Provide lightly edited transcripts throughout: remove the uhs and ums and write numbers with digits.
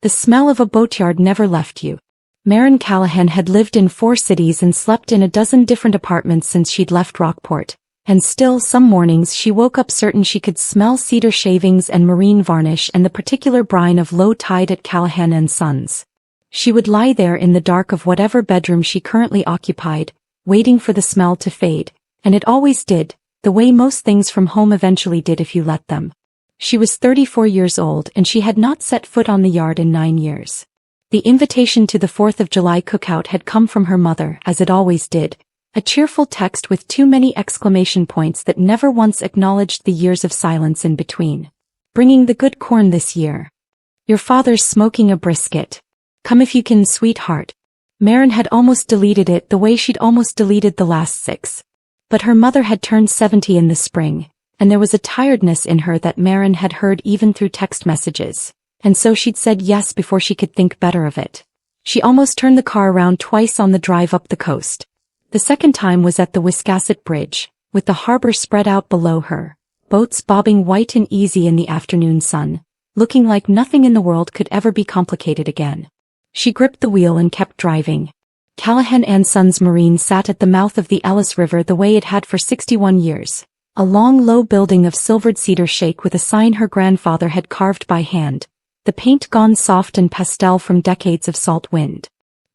The smell of a boatyard never left you. Maren Callahan had lived in 4 cities and slept in a dozen different apartments since she'd left Rockport, and still some mornings she woke up certain she could smell cedar shavings and marine varnish and the particular brine of low tide at Callahan Sons. She would lie there in the dark of whatever bedroom she currently occupied, waiting for the smell to fade, and it always did, the way most things from home eventually did if you let them. She was 34 years old and she had not set foot on the yard in 9 years. The invitation to the 4th of July cookout had come from her mother, as it always did, a cheerful text with too many exclamation points that never once acknowledged the years of silence in between. Bringing the good corn this year. Your father's smoking a brisket. Come if you can, sweetheart. Maren had almost deleted it the way she'd almost deleted the last 6. But her mother had turned 70 in the spring, and there was a tiredness in her that Maren had heard even through text messages, and so she'd said yes before she could think better of it. She almost turned the car around twice on the drive up the coast. The second time was at the Wiscasset Bridge, with the harbor spread out below her, boats bobbing white and easy in the afternoon sun, looking like nothing in the world could ever be complicated again. She gripped the wheel and kept driving. Callahan Sons Marine sat at the mouth of the Ellis River the way it had for 61 years. A long low building of silvered cedar shake with a sign her grandfather had carved by hand, the paint gone soft and pastel from decades of salt wind.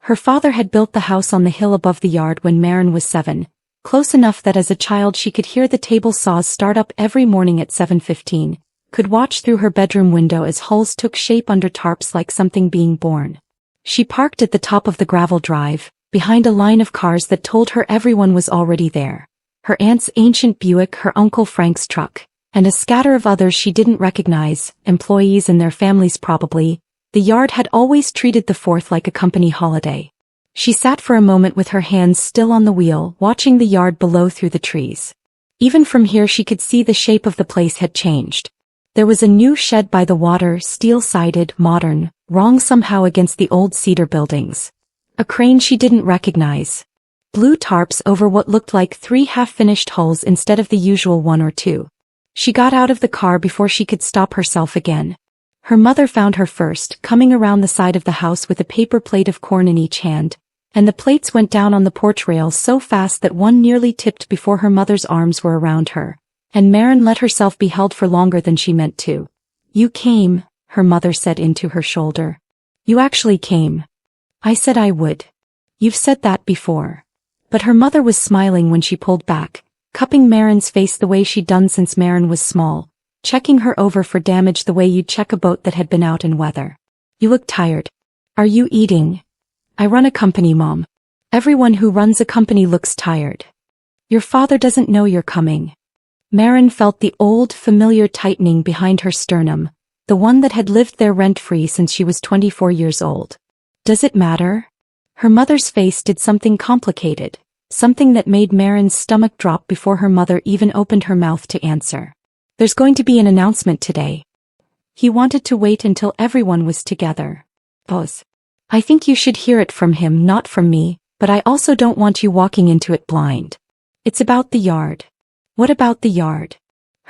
Her father had built the house on the hill above the yard when Maren was 7, close enough that as a child she could hear the table saws start up every morning at 7:15, could watch through her bedroom window as hulls took shape under tarps like something being born. She parked at the top of the gravel drive, behind a line of cars that told her everyone was already there. Her aunt's ancient Buick, her Uncle Frank's truck, and a scatter of others she didn't recognize, employees and their families probably. The yard had always treated the 4th like a company holiday. She sat for a moment with her hands still on the wheel, watching the yard below through the trees. Even from here she could see the shape of the place had changed. There was a new shed by the water, steel-sided, modern, wrong somehow against the old cedar buildings. A crane she didn't recognize. Blue tarps over what looked like 3 half-finished hulls instead of the usual 1 or 2. She got out of the car before she could stop herself again. Her mother found her first, coming around the side of the house with a paper plate of corn in each hand, and the plates went down on the porch rail so fast that one nearly tipped before her mother's arms were around her, and Maren let herself be held for longer than she meant to. "You came," her mother said into her shoulder. "You actually came. I said I would. You've said that before." But her mother was smiling when she pulled back, cupping Maren's face the way she'd done since Maren was small, checking her over for damage the way you'd check a boat that had been out in weather. "You look tired. Are you eating?" "I run a company, Mom. Everyone who runs a company looks tired." "Your father doesn't know you're coming." Maren felt the old, familiar tightening behind her sternum, the one that had lived there rent-free since she was 24 years old. "Does it matter?" Her mother's face did something complicated, something that made Maren's stomach drop before her mother even opened her mouth to answer. "There's going to be an announcement today." He wanted to wait until everyone was together. "Boss. I think you should hear it from him, not from me, but I also don't want you walking into it blind. It's about the yard." "What about the yard?"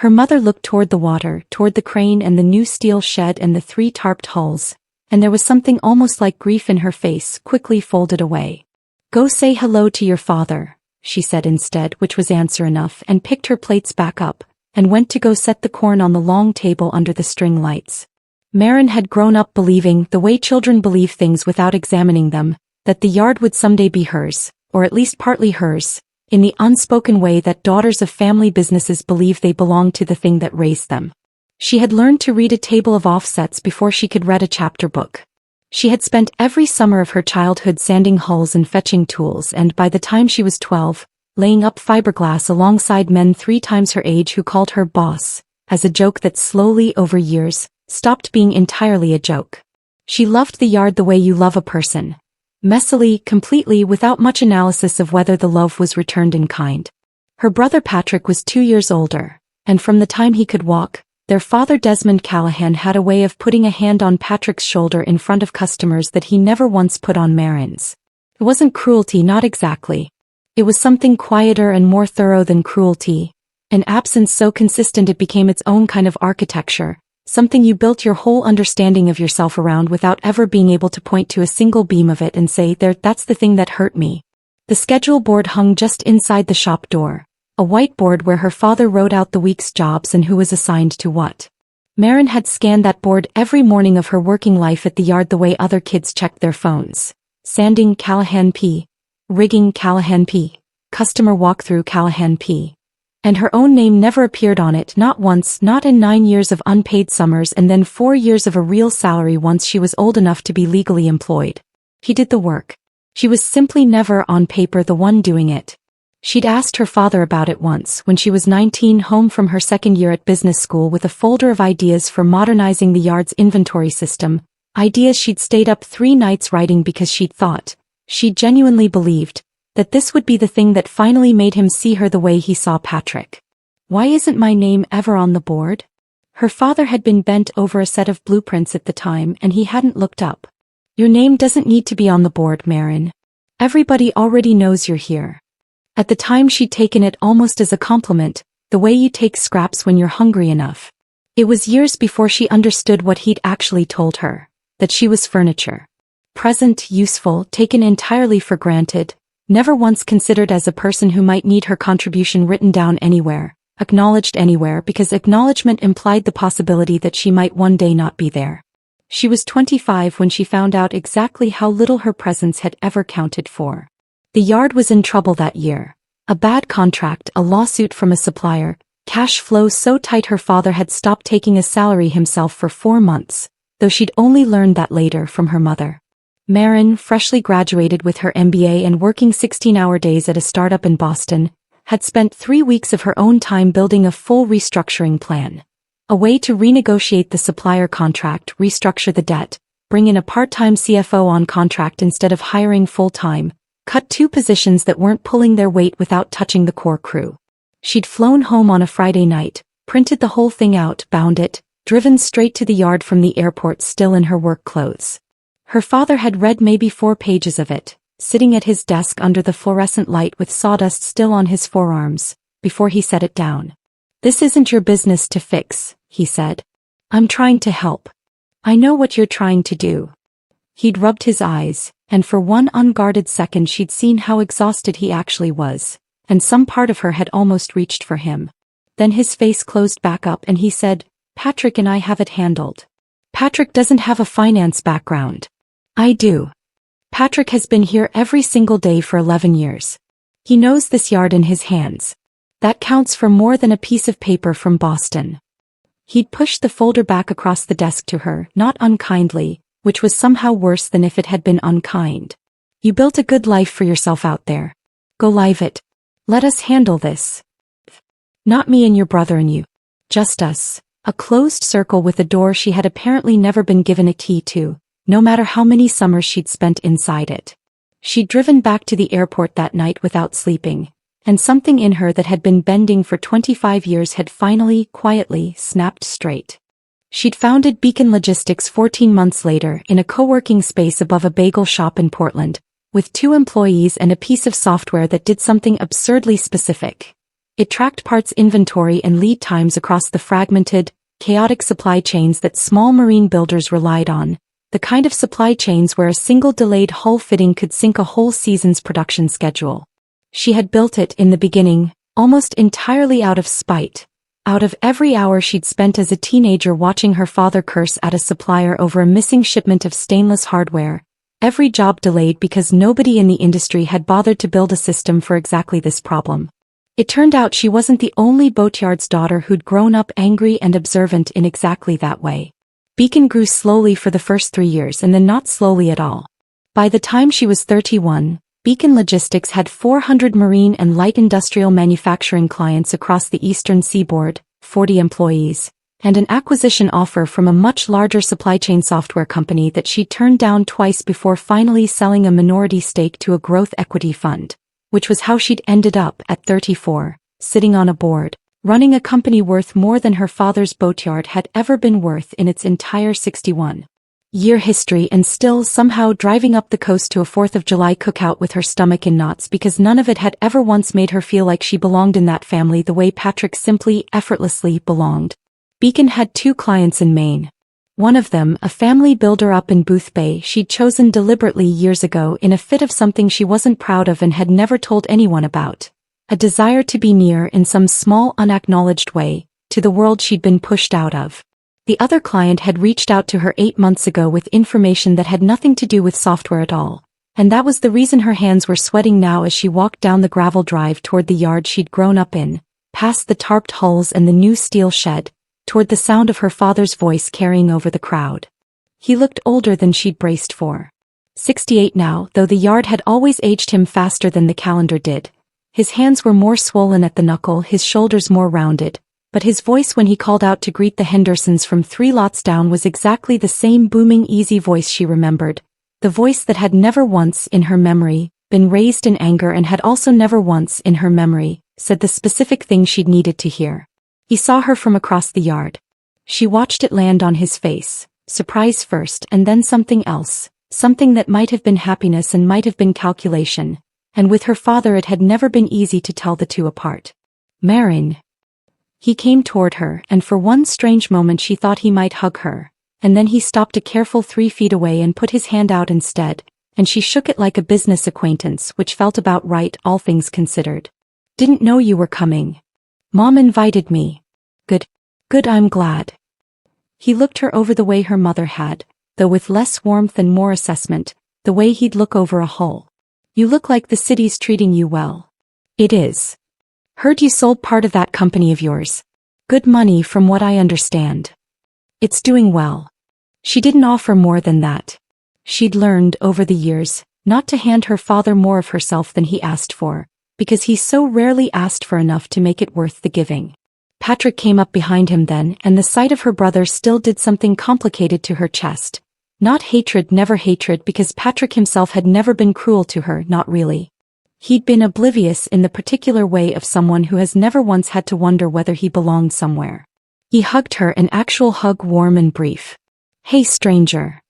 Her mother looked toward the water, toward the crane and the new steel shed and the 3 tarped hulls, and there was something almost like grief in her face, quickly folded away. "Go say hello to your father," she said instead, which was answer enough, and picked her plates back up, and went to go set the corn on the long table under the string lights. Maren had grown up believing, the way children believe things without examining them, that the yard would someday be hers, or at least partly hers, in the unspoken way that daughters of family businesses believe they belong to the thing that raised them. She had learned to read a table of offsets before she could read a chapter book. She had spent every summer of her childhood sanding hulls and fetching tools, and by the time she was 12, laying up fiberglass alongside men 3 times her age who called her boss, as a joke that slowly, over years, stopped being entirely a joke. She loved the yard the way you love a person. Messily, completely, without much analysis of whether the love was returned in kind. Her brother Patrick was 2 years older, and from the time he could walk, their father Desmond Callahan had a way of putting a hand on Patrick's shoulder in front of customers that he never once put on Maren's. It wasn't cruelty, not exactly. It was something quieter and more thorough than cruelty, an absence so consistent it became its own kind of architecture, something you built your whole understanding of yourself around without ever being able to point to a single beam of it and say, that's the thing that hurt me. The schedule board hung just inside the shop door, a whiteboard where her father wrote out the week's jobs and who was assigned to what. Maren had scanned that board every morning of her working life at the yard the way other kids checked their phones. Sanding Callahan P. Rigging Callahan P. Customer walkthrough Callahan P. And her own name never appeared on it, not once, not in 9 years of unpaid summers and then 4 years of a real salary once she was old enough to be legally employed. He did the work. She was simply never on paper the one doing it. She'd asked her father about it once when she was 19, home from her second year at business school with a folder of ideas for modernizing the yard's inventory system, ideas she'd stayed up 3 nights writing because she genuinely believed, that this would be the thing that finally made him see her the way he saw Patrick. Why isn't my name ever on the board? Her father had been bent over a set of blueprints at the time and he hadn't looked up. Your name doesn't need to be on the board, Maren. Everybody already knows you're here. At the time she'd taken it almost as a compliment, the way you take scraps when you're hungry enough. It was years before she understood what he'd actually told her, that she was furniture. Present, useful, taken entirely for granted, never once considered as a person who might need her contribution written down anywhere, acknowledged anywhere because acknowledgement implied the possibility that she might one day not be there. She was 25 when she found out exactly how little her presence had ever counted for. The yard was in trouble that year. A bad contract, a lawsuit from a supplier, cash flow so tight her father had stopped taking a salary himself for 4 months, though she'd only learned that later from her mother. Maren, freshly graduated with her MBA and working 16-hour days at a startup in Boston, had spent 3 weeks of her own time building a full restructuring plan. A way to renegotiate the supplier contract, restructure the debt, bring in a part-time CFO on contract instead of hiring full-time, cut 2 positions that weren't pulling their weight without touching the core crew. She'd flown home on a Friday night, printed the whole thing out, bound it, driven straight to the yard from the airport still in her work clothes. Her father had read maybe 4 pages of it, sitting at his desk under the fluorescent light with sawdust still on his forearms, before he set it down. "This isn't your business to fix," he said. "I'm trying to help. I know what you're trying to do." He'd rubbed his eyes, and for one unguarded second she'd seen how exhausted he actually was, and some part of her had almost reached for him. Then his face closed back up and he said, "Patrick and I have it handled. Patrick doesn't have a finance background. I do. Patrick has been here every single day for 11 years. He knows this yard in his hands. That counts for more than a piece of paper from Boston." He'd pushed the folder back across the desk to her, not unkindly, which was somehow worse than if it had been unkind. "You built a good life for yourself out there. Go live it. Let us handle this. Not me and your brother and you. Just us." A closed circle with a door she had apparently never been given a key to, no matter how many summers she'd spent inside it. She'd driven back to the airport that night without sleeping, and something in her that had been bending for 25 years had finally, quietly, snapped straight. She'd founded Beacon Logistics 14 months later in a co-working space above a bagel shop in Portland, with 2 employees and a piece of software that did something absurdly specific. It tracked parts inventory and lead times across the fragmented, chaotic supply chains that small marine builders relied on, the kind of supply chains where a single delayed hull fitting could sink a whole season's production schedule. She had built it in the beginning, almost entirely out of spite. Out of every hour she'd spent as a teenager watching her father curse at a supplier over a missing shipment of stainless hardware, every job delayed because nobody in the industry had bothered to build a system for exactly this problem. It turned out she wasn't the only boatyard's daughter who'd grown up angry and observant in exactly that way. Beacon grew slowly for the first 3 years and then not slowly at all. By the time she was 31, Beacon Logistics had 400 marine and light industrial manufacturing clients across the eastern seaboard, 40 employees, and an acquisition offer from a much larger supply chain software company that she turned down twice before finally selling a minority stake to a growth equity fund, which was how she'd ended up at 34, sitting on a board, running a company worth more than her father's boatyard had ever been worth in its entire 61-year history, and still somehow driving up the coast to a 4th of July cookout with her stomach in knots because none of it had ever once made her feel like she belonged in that family the way Patrick simply, effortlessly belonged. Beacon had 2 clients in Maine. One of them, a family builder up in Booth Bay, she'd chosen deliberately years ago in a fit of something she wasn't proud of and had never told anyone about. A desire to be near in some small unacknowledged way, to the world she'd been pushed out of. The other client had reached out to her 8 months ago with information that had nothing to do with software at all. And that was the reason her hands were sweating now as she walked down the gravel drive toward the yard she'd grown up in, past the tarped hulls and the new steel shed, toward the sound of her father's voice carrying over the crowd. He looked older than she'd braced for. 68 now, though the yard had always aged him faster than the calendar did. His hands were more swollen at the knuckle, his shoulders more rounded, but his voice when he called out to greet the Hendersons from 3 lots down was exactly the same booming, easy voice she remembered. The voice that had never once, in her memory, been raised in anger and had also never once, in her memory, said the specific thing she'd needed to hear. He saw her from across the yard. She watched it land on his face, surprise first and then something else, something that might have been happiness and might have been calculation, and with her father it had never been easy to tell the two apart. Marin. He came toward her, and for one strange moment she thought he might hug her. And then he stopped a careful 3 feet away and put his hand out instead, and she shook it like a business acquaintance, which felt about right, all things considered. Didn't know you were coming. Mom invited me. Good, I'm glad. He looked her over the way her mother had, though with less warmth and more assessment, the way he'd look over a hull. You look like the city's treating you well. It is. Heard you sold part of that company of yours. Good money from what I understand. It's doing well. She didn't offer more than that. She'd learned, over the years, not to hand her father more of herself than he asked for, because he so rarely asked for enough to make it worth the giving. Patrick came up behind him then, and the sight of her brother still did something complicated to her chest. Not hatred, never hatred, because Patrick himself had never been cruel to her, not really. He'd been oblivious in the particular way of someone who has never once had to wonder whether he belonged somewhere. He hugged her, an actual hug, warm and brief. Hey, stranger.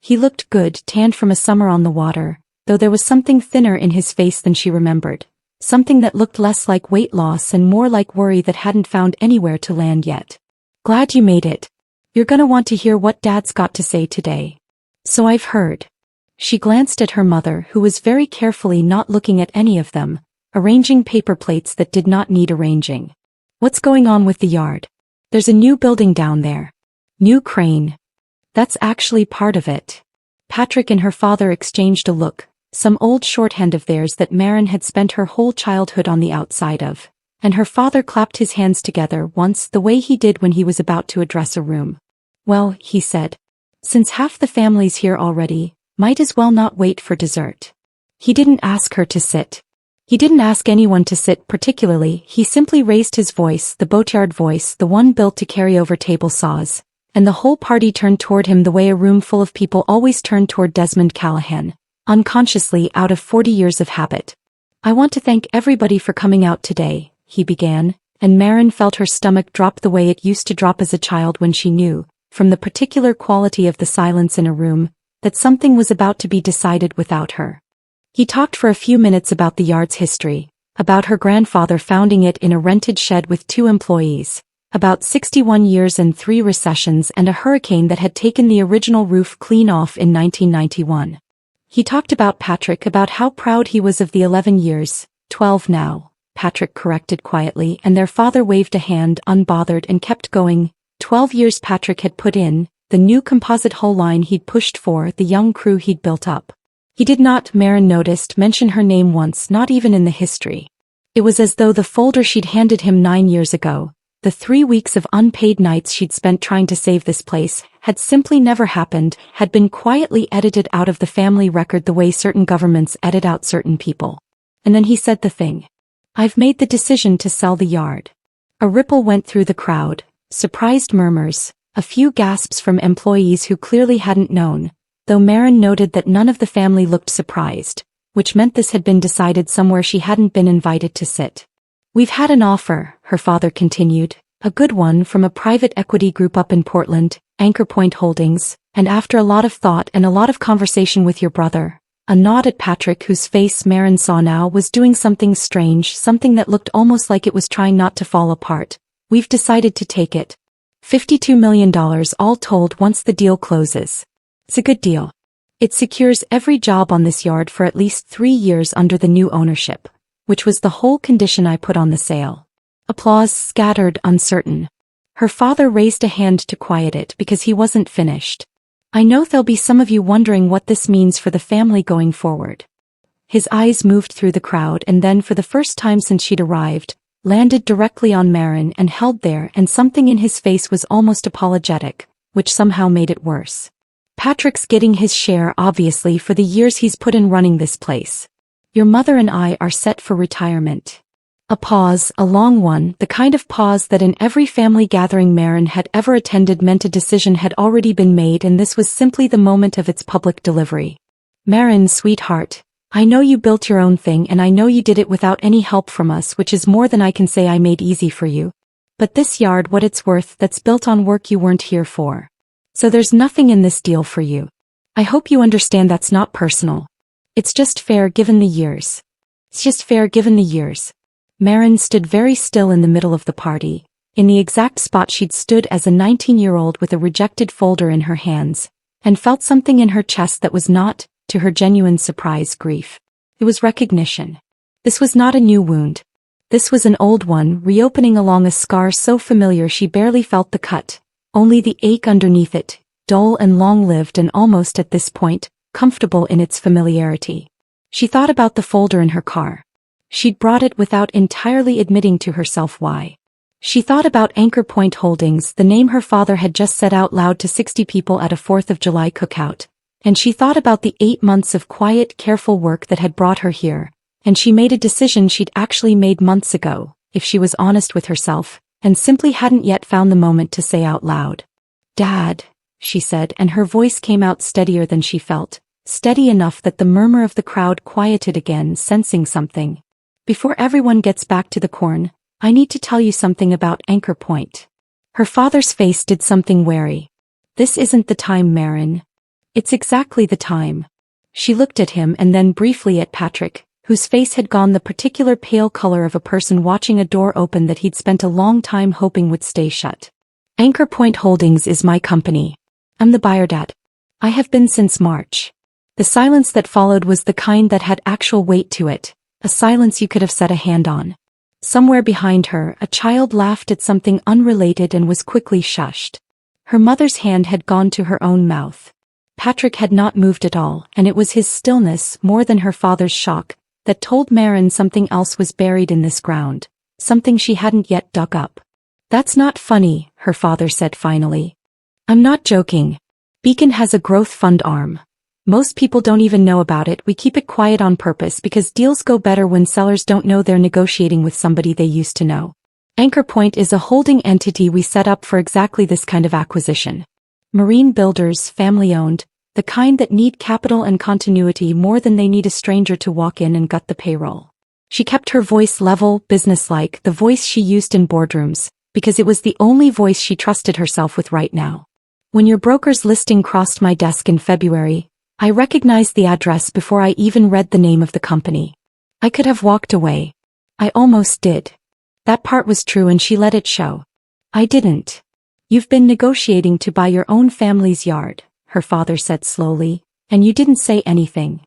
He looked good, tanned from a summer on the water, though there was something thinner in his face than she remembered. Something that looked less like weight loss and more like worry that hadn't found anywhere to land yet. Glad you made it. You're gonna want to hear what Dad's got to say today. So I've heard. She glanced at her mother, who was very carefully not looking at any of them, arranging paper plates that did not need arranging. What's going on with the yard? There's a new building down there. New crane. That's actually part of it. Patrick and her father exchanged a look, some old shorthand of theirs that Marin had spent her whole childhood on the outside of, and her father clapped his hands together once the way he did when he was about to address a room. Well, he said, since half the family's here already, might as well not wait for dessert. He didn't ask her to sit. He didn't ask anyone to sit particularly, he simply raised his voice, the boatyard voice, the one built to carry over table saws, and the whole party turned toward him the way a room full of people always turned toward Desmond Callahan, unconsciously out of 40 years of habit. I want to thank everybody for coming out today, he began, and Marin felt her stomach drop the way it used to drop as a child when she knew, from the particular quality of the silence in a room, that something was about to be decided without her. He talked for a few minutes about the yard's history, about her grandfather founding it in a rented shed with 2 employees, about 61 years and 3 recessions and a hurricane that had taken the original roof clean off in 1991. He talked about Patrick, about how proud he was of the 11 years, 12 now, Patrick corrected quietly, and their father waved a hand, unbothered, and kept going. 12 years Patrick had put in, the new composite hull line he'd pushed for, the young crew he'd built up. He did not, Marin noticed, mention her name once, not even in the history. It was as though the folder she'd handed him 9 years ago, the 3 weeks of unpaid nights she'd spent trying to save this place, had simply never happened, had been quietly edited out of the family record the way certain governments edit out certain people. And then he said the thing. I've made the decision to sell the yard. A ripple went through the crowd, surprised murmurs, a few gasps from employees who clearly hadn't known, though Marin noted that none of the family looked surprised, which meant this had been decided somewhere she hadn't been invited to sit. We've had an offer, her father continued, a good one from a private equity group up in Portland, Anchor Point Holdings, and after a lot of thought and a lot of conversation with your brother, a nod at Patrick whose face Marin saw now was doing something strange, something that looked almost like it was trying not to fall apart, we've decided to take it. $52 million all told once the deal closes. It's a good deal. It secures every job on this yard for at least 3 years under the new ownership, which was the whole condition I put on the sale. Applause scattered, uncertain. Her father raised a hand to quiet it because he wasn't finished. I know there'll be some of you wondering what this means for the family going forward. His eyes moved through the crowd and then, for the first time since she'd arrived, landed directly on Maren and held there, and something in his face was almost apologetic, which somehow made it worse. Patrick's getting his share, obviously, for the years he's put in running this place. Your mother and I are set for retirement. A pause, a long one, the kind of pause that in every family gathering Maren had ever attended meant a decision had already been made, and this was simply the moment of its public delivery. Maren, sweetheart, I know you built your own thing, and I know you did it without any help from us, which is more than I can say I made easy for you. But this yard, what it's worth, that's built on work you weren't here for. So there's nothing in this deal for you. I hope you understand that's not personal. It's just fair given the years. It's just fair given the years. Maren stood very still in the middle of the party, in the exact spot she'd stood as a 19-year-old with a rejected folder in her hands, and felt something in her chest that was not, to her genuine surprise, grief. It was recognition. This was not a new wound. This was an old one, reopening along a scar so familiar she barely felt the cut, only the ache underneath it, dull and long-lived and almost, at this point, comfortable in its familiarity. She thought about the folder in her car. She'd brought it without entirely admitting to herself why. She thought about Anchor Point Holdings, the name her father had just said out loud to 60 people at a 4th of July cookout. And she thought about the 8 months of quiet, careful work that had brought her here. And she made a decision she'd actually made months ago, if she was honest with herself, and simply hadn't yet found the moment to say out loud. Dad, she said, and her voice came out steadier than she felt, steady enough that the murmur of the crowd quieted again, sensing something. Before everyone gets back to the corn, I need to tell you something about Anchor Point. Her father's face did something wary. This isn't the time, Maren. It's exactly the time. She looked at him and then briefly at Patrick, whose face had gone the particular pale color of a person watching a door open that he'd spent a long time hoping would stay shut. Anchor Point Holdings is my company. I'm the buyer, Dad. I have been since March. The silence that followed was the kind that had actual weight to it. A silence you could have set a hand on. Somewhere behind her, a child laughed at something unrelated and was quickly shushed. Her mother's hand had gone to her own mouth. Patrick had not moved at all, and it was his stillness, more than her father's shock, that told Maren something else was buried in this ground, something she hadn't yet dug up. That's not funny, her father said finally. I'm not joking. Beacon has a growth fund arm. Most people don't even know about it. We keep it quiet on purpose because deals go better when sellers don't know they're negotiating with somebody they used to know. Anchor Point is a holding entity we set up for exactly this kind of acquisition. Marine builders, family-owned, the kind that need capital and continuity more than they need a stranger to walk in and gut the payroll. She kept her voice level, businesslike, the voice she used in boardrooms, because it was the only voice she trusted herself with right now. When your broker's listing crossed my desk in February, I recognized the address before I even read the name of the company. I could have walked away. I almost did. That part was true and she let it show. I didn't. You've been negotiating to buy your own family's yard, her father said slowly, and you didn't say anything.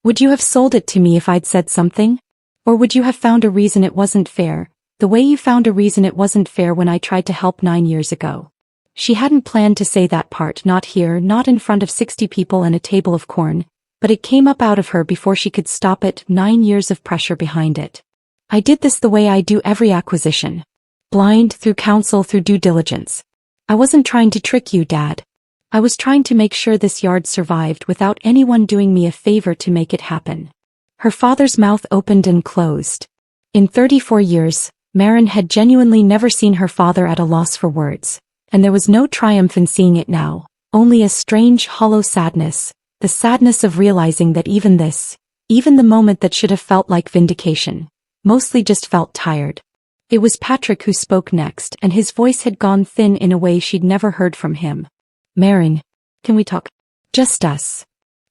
Would you have sold it to me if I'd said something? Or would you have found a reason it wasn't fair, the way you found a reason it wasn't fair when I tried to help 9 years ago? She hadn't planned to say that part, not here, not in front of 60 people and a table of corn, but it came up out of her before she could stop it, 9 years of pressure behind it. I did this the way I do every acquisition. Blind, through counsel, through due diligence. I wasn't trying to trick you, Dad. I was trying to make sure this yard survived without anyone doing me a favor to make it happen. Her father's mouth opened and closed. In 34 years, Maren had genuinely never seen her father at a loss for words. And there was no triumph in seeing it now, only a strange, hollow sadness, the sadness of realizing that even this, even the moment that should have felt like vindication, mostly just felt tired. It was Patrick who spoke next, and his voice had gone thin in a way she'd never heard from him. Maren, can we talk? Just us.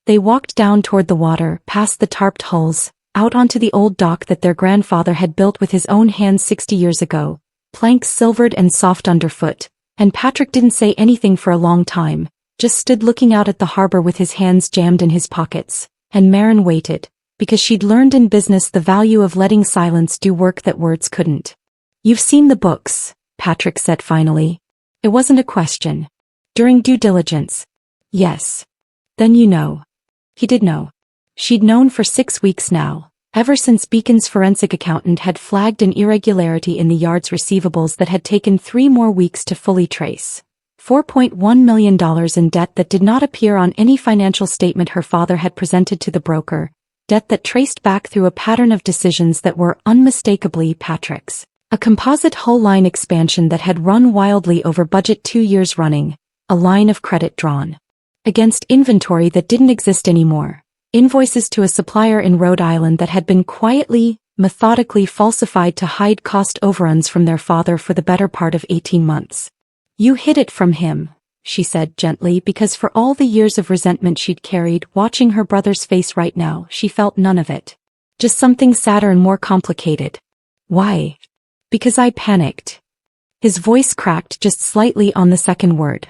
They walked down toward the water, past the tarped hulls, out onto the old dock that their grandfather had built with his own hands 60 years ago, planks silvered and soft underfoot, And Patrick didn't say anything for a long time, just stood looking out at the harbor with his hands jammed in his pockets, and Maren waited, because she'd learned in business the value of letting silence do work that words couldn't. "You've seen the books," Patrick said finally. It wasn't a question. "During due diligence." "Yes." "Then you know." He did know. She'd known for 6 weeks now, ever since Beacon's forensic accountant had flagged an irregularity in the yard's receivables that had taken 3 more weeks to fully trace. $4.1 million in debt that did not appear on any financial statement her father had presented to the broker, debt that traced back through a pattern of decisions that were unmistakably Patrick's. A composite hull line expansion that had run wildly over budget 2 years running, a line of credit drawn against inventory that didn't exist anymore, invoices to a supplier in Rhode Island that had been quietly, methodically falsified to hide cost overruns from their father for the better part of 18 months. "You hid it from him," she said gently, because for all the years of resentment she'd carried watching her brother's face right now, she felt none of it. Just something sadder and more complicated. "Why?" "Because I panicked." His voice cracked just slightly on the second word.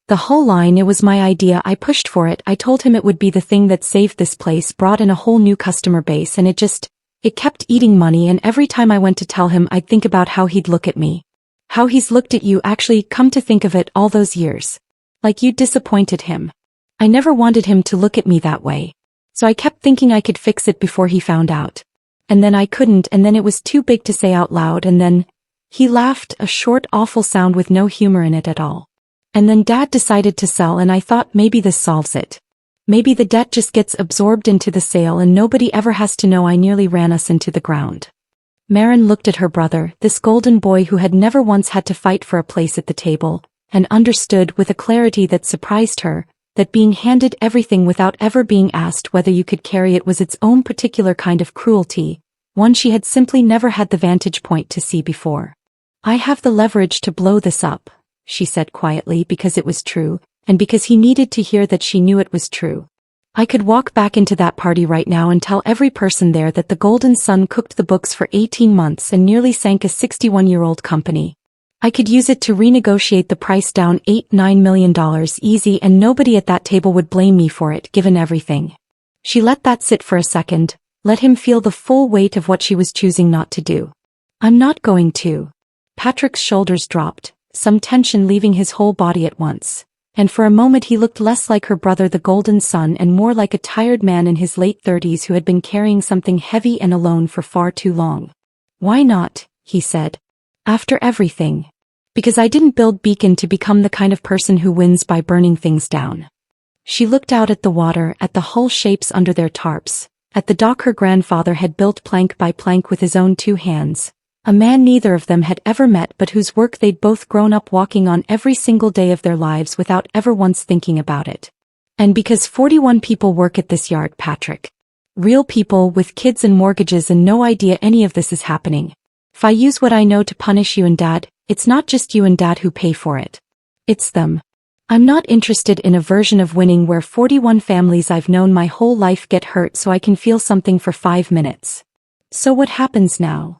"The whole line, it was my idea, I pushed for it, I told him it would be the thing that saved this place, brought in a whole new customer base, and it kept eating money, and every time I went to tell him I'd think about how he'd look at me. How he's looked at you, actually, come to think of it, all those years. Like you disappointed him. I never wanted him to look at me that way. So I kept thinking I could fix it before he found out. And then I couldn't, and then it was too big to say out loud, and then..." He laughed, a short, awful sound with no humor in it at all. "And then Dad decided to sell, and I thought maybe this solves it. Maybe the debt just gets absorbed into the sale and nobody ever has to know I nearly ran us into the ground." Maren looked at her brother, this golden boy who had never once had to fight for a place at the table, and understood with a clarity that surprised her, that being handed everything without ever being asked whether you could carry it was its own particular kind of cruelty, one she had simply never had the vantage point to see before. "I have the leverage to blow this up," she said quietly, because it was true, and because he needed to hear that she knew it was true. "I could walk back into that party right now and tell every person there that the Golden Sun cooked the books for 18 months and nearly sank a 61-year-old company. I could use it to renegotiate the price down $8-9 million easy, and nobody at that table would blame me for it, given everything." She let that sit for a second, let him feel the full weight of what she was choosing not to do. "I'm not going to." Patrick's shoulders dropped, some tension leaving his whole body at once. And for a moment he looked less like her brother the Golden Sun and more like a tired man in his late 30s who had been carrying something heavy and alone for far too long. "Why not?" he said. "After everything. Because I didn't build Beacon to become the kind of person who wins by burning things down." She looked out at the water, at the hull shapes under their tarps, at the dock her grandfather had built plank by plank with his own 2 hands. A man neither of them had ever met but whose work they'd both grown up walking on every single day of their lives without ever once thinking about it. "And because 41 people work at this yard, Patrick. Real people with kids and mortgages and no idea any of this is happening. If I use what I know to punish you and Dad, it's not just you and Dad who pay for it. It's them. I'm not interested in a version of winning where 41 families I've known my whole life get hurt so I can feel something for 5 minutes. So what happens now?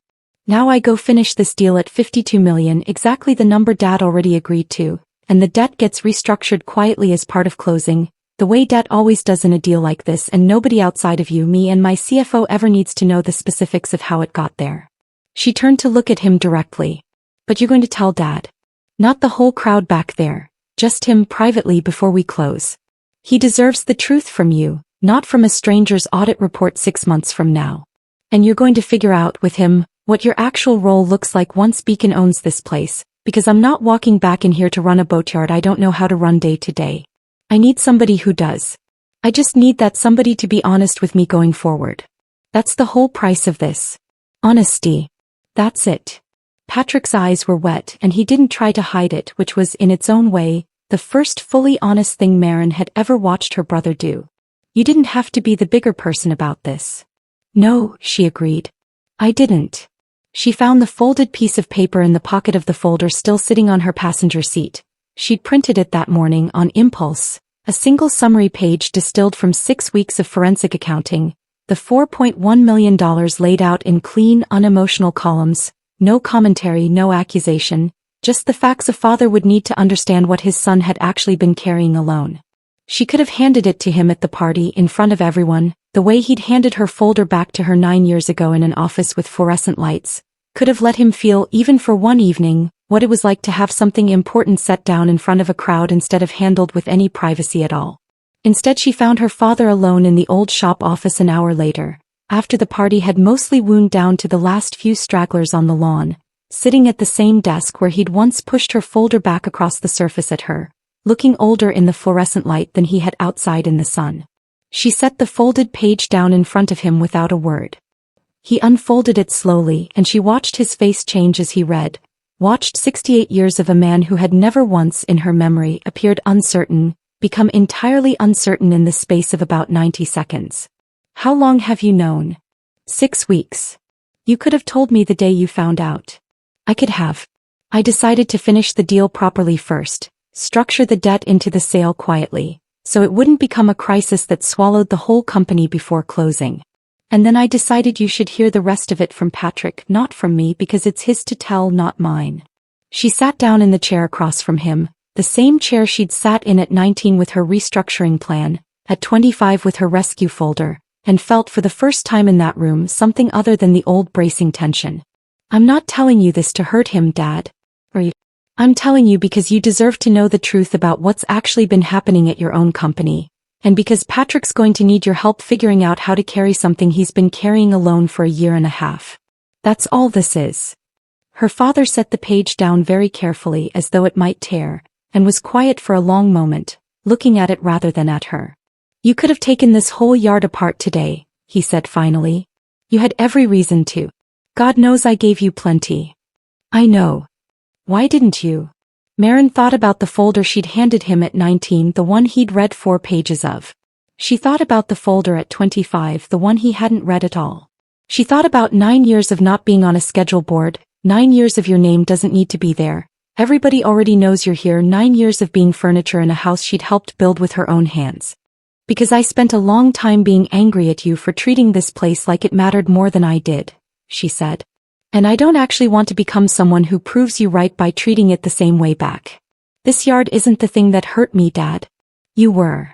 Now I go finish this deal at $52 million, exactly the number Dad already agreed to, and the debt gets restructured quietly as part of closing, the way Dad always does in a deal like this, and nobody outside of you, me and my CFO ever needs to know the specifics of how it got there." She turned to look at him directly. "But you're going to tell Dad? Not the whole crowd back there, just him privately before we close. He deserves the truth from you, not from a stranger's audit report 6 months from now. And you're going to figure out with him what your actual role looks like once Beacon owns this place, because I'm not walking back in here to run a boatyard I don't know how to run day to day. I need somebody who does. I just need that somebody to be honest with me going forward. That's the whole price of this. Honesty. That's it." Patrick's eyes were wet and he didn't try to hide it, which was, in its own way, the first fully honest thing Maren had ever watched her brother do. "You didn't have to be the bigger person about this." "No," she agreed. "I didn't." She found the folded piece of paper in the pocket of the folder still sitting on her passenger seat. She'd printed it that morning on impulse, a single summary page distilled from 6 weeks of forensic accounting, the $4.1 million laid out in clean, unemotional columns, no commentary, no accusation, Just the facts a father would need to understand what his son had actually been carrying alone. She could have handed it to him at the party in front of everyone, the way he'd handed her folder back to her 9 years ago in an office with fluorescent lights, could have let him feel, even for one evening, what it was like to have something important set down in front of a crowd instead of handled with any privacy at all. Instead, she found her father alone in the old shop office an hour later, after the party had mostly wound down to the last few stragglers on the lawn, sitting at the same desk where he'd once pushed her folder back across the surface at her, looking older in the fluorescent light than he had outside in the sun. She set the folded page down in front of him without a word. He unfolded it slowly, and she watched his face change as he read, watched 68 years of a man who had never once in her memory appeared uncertain, become entirely uncertain in the space of about 90 seconds. How long have you known? 6 weeks. You could have told me the day you found out. I could have. I decided to finish the deal properly first, structure the debt into the sale quietly, so it wouldn't become a crisis that swallowed the whole company before closing. And then I decided you should hear the rest of it from Patrick, not from me, because it's his to tell, not mine. She sat down in the chair across from him, the same chair she'd sat in at 19 with her restructuring plan, at 25 with her rescue folder, and felt for the first time in that room something other than the old bracing tension. I'm not telling you this to hurt him, Dad. I'm telling you because you deserve to know the truth about what's actually been happening at your own company, and because Patrick's going to need your help figuring out how to carry something he's been carrying alone for a year and a half. That's all this is. Her father set the page down very carefully as though it might tear, and was quiet for a long moment, looking at it rather than at her. You could have taken this whole yard apart today, he said finally. You had every reason to. God knows I gave you plenty. I know. Why didn't you? Maren thought about the folder she'd handed him at 19, the one he'd read 4 pages of. She thought about the folder at 25, the one he hadn't read at all. She thought about 9 years of not being on a schedule board, 9 years of your name doesn't need to be there. Everybody already knows you're here, 9 years of being furniture in a house she'd helped build with her own hands. Because I spent a long time being angry at you for treating this place like it mattered more than I did, she said. And I don't actually want to become someone who proves you right by treating it the same way back. This yard isn't the thing that hurt me, Dad. You were.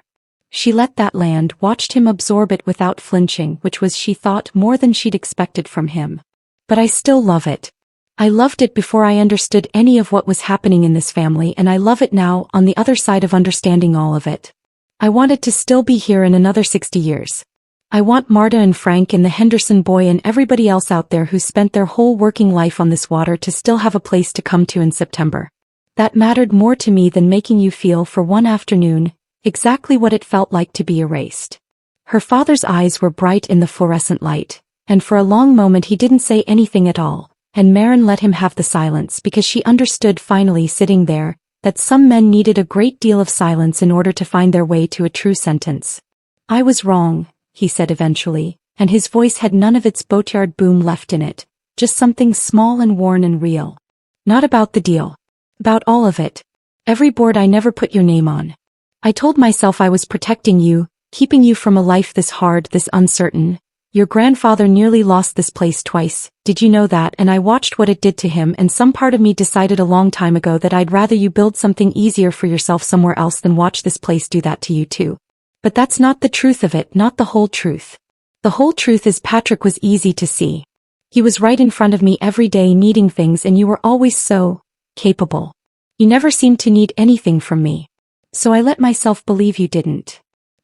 She let that land, watched him absorb it without flinching, which was, she thought, more than she'd expected from him. But I still love it. I loved it before I understood any of what was happening in this family, and I love it now, on the other side of understanding all of it. I want it to still be here in another 60 years. I want Marta and Frank and the Henderson boy and everybody else out there who spent their whole working life on this water to still have a place to come to in September. That mattered more to me than making you feel for one afternoon exactly what it felt like to be erased. Her father's eyes were bright in the fluorescent light, and for a long moment he didn't say anything at all, and Maren let him have the silence because she understood finally, sitting there, that some men needed a great deal of silence in order to find their way to a true sentence. I was wrong, he said eventually, and his voice had none of its boatyard boom left in it, just something small and worn and real. Not about the deal. About all of it. Every board I never put your name on. I told myself I was protecting you, keeping you from a life this hard, this uncertain. Your grandfather nearly lost this place twice, did you know that? And I watched what it did to him, and some part of me decided a long time ago that I'd rather you build something easier for yourself somewhere else than watch this place do that to you too. But that's not the truth of it, not the whole truth. The whole truth is Patrick was easy to see. He was right in front of me every day needing things, and you were always so capable. You never seemed to need anything from me. So I let myself believe you didn't.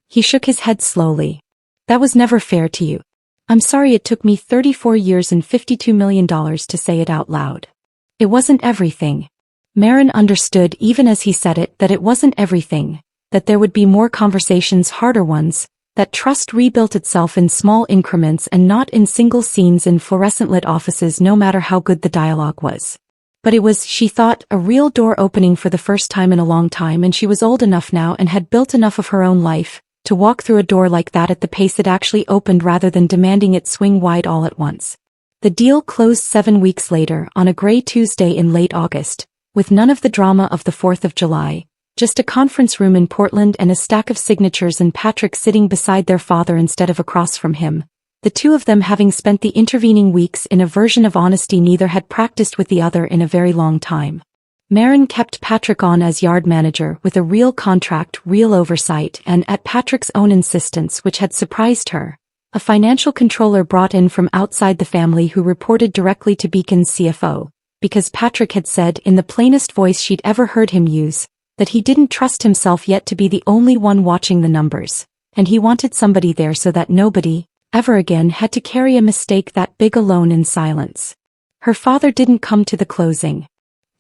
He shook his head slowly. That was never fair to you. I'm sorry it took me 34 years and $52 million to say it out loud. It wasn't everything. Maren understood even as he said it that it wasn't everything. That there would be more conversations, harder ones, that trust rebuilt itself in small increments and not in single scenes in fluorescent-lit offices, no matter how good the dialogue was. But it was, she thought, a real door opening for the first time in a long time, and she was old enough now and had built enough of her own life to walk through a door like that at the pace it actually opened rather than demanding it swing wide all at once. The deal closed 7 weeks later, on a gray Tuesday in late August, with none of the drama of the 4th of July. Just a conference room in Portland and a stack of signatures, and Patrick sitting beside their father instead of across from him, the two of them having spent the intervening weeks in a version of honesty neither had practiced with the other in a very long time. Marin kept Patrick on as yard manager with a real contract, real oversight, and at Patrick's own insistence, which had surprised her. A financial controller brought in from outside the family who reported directly to Beacon's CFO, because Patrick had said in the plainest voice she'd ever heard him use, that he didn't trust himself yet to be the only one watching the numbers, and he wanted somebody there so that nobody, ever again, had to carry a mistake that big alone in silence. Her father didn't come to the closing.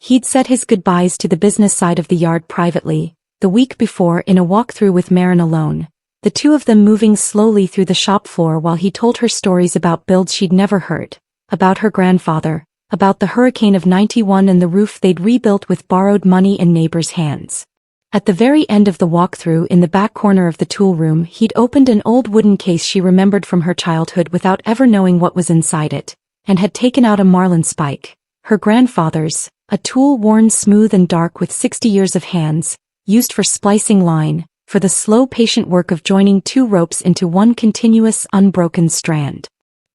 He'd said his goodbyes to the business side of the yard privately, the week before in a walkthrough with Marin alone, the two of them moving slowly through the shop floor while he told her stories about builds she'd never heard, about her grandfather, about the hurricane of '91 and the roof they'd rebuilt with borrowed money in neighbors' hands. At the very end of the walkthrough in the back corner of the tool room, he'd opened an old wooden case she remembered from her childhood without ever knowing what was inside it, and had taken out a marlin spike, her grandfather's, a tool worn smooth and dark with 60 years of hands, used for splicing line, for the slow patient work of joining two ropes into one continuous unbroken strand.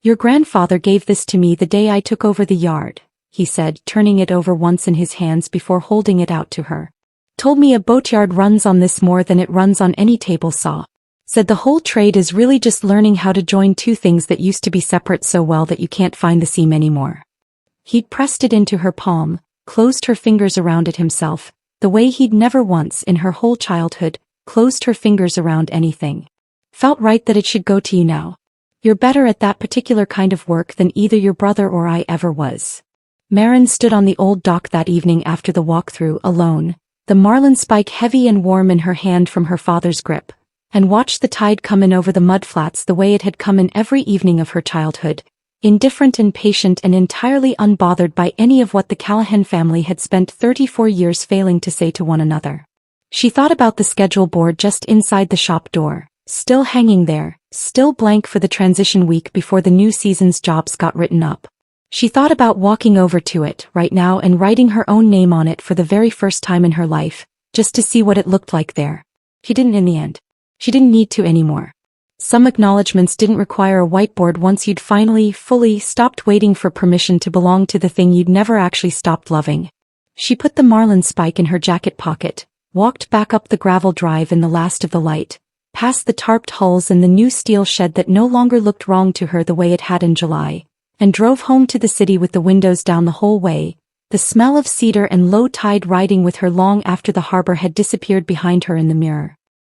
"Your grandfather gave this to me the day I took over the yard," he said, turning it over once in his hands before holding it out to her. "Told me a boatyard runs on this more than it runs on any table saw. Said the whole trade is really just learning how to join two things that used to be separate so well that you can't find the seam anymore." He'd pressed it into her palm, closed her fingers around it himself, the way he'd never once in her whole childhood closed her fingers around anything. "Felt right that it should go to you now. You're better at that particular kind of work than either your brother or I ever was." Marin stood on the old dock that evening after the walkthrough alone, the marlin spike heavy and warm in her hand from her father's grip, and watched the tide come in over the mudflats the way it had come in every evening of her childhood, indifferent and patient and entirely unbothered by any of what the Callahan family had spent 34 years failing to say to one another. She thought about the schedule board just inside the shop door, still hanging there, still blank for the transition week before the new season's jobs got written up. She thought about walking over to it right now and writing her own name on it for the very first time in her life, just to see what it looked like there. She didn't in the end. She didn't need to anymore. Some acknowledgments didn't require a whiteboard once you'd finally, fully stopped waiting for permission to belong to the thing you'd never actually stopped loving. She put the marlin spike in her jacket pocket, walked back up the gravel drive in the last of the light, past the tarped hulls and the new steel shed that no longer looked wrong to her the way it had in July, and drove home to the city with the windows down the whole way, the smell of cedar and low tide riding with her long after the harbor had disappeared behind her in the mirror.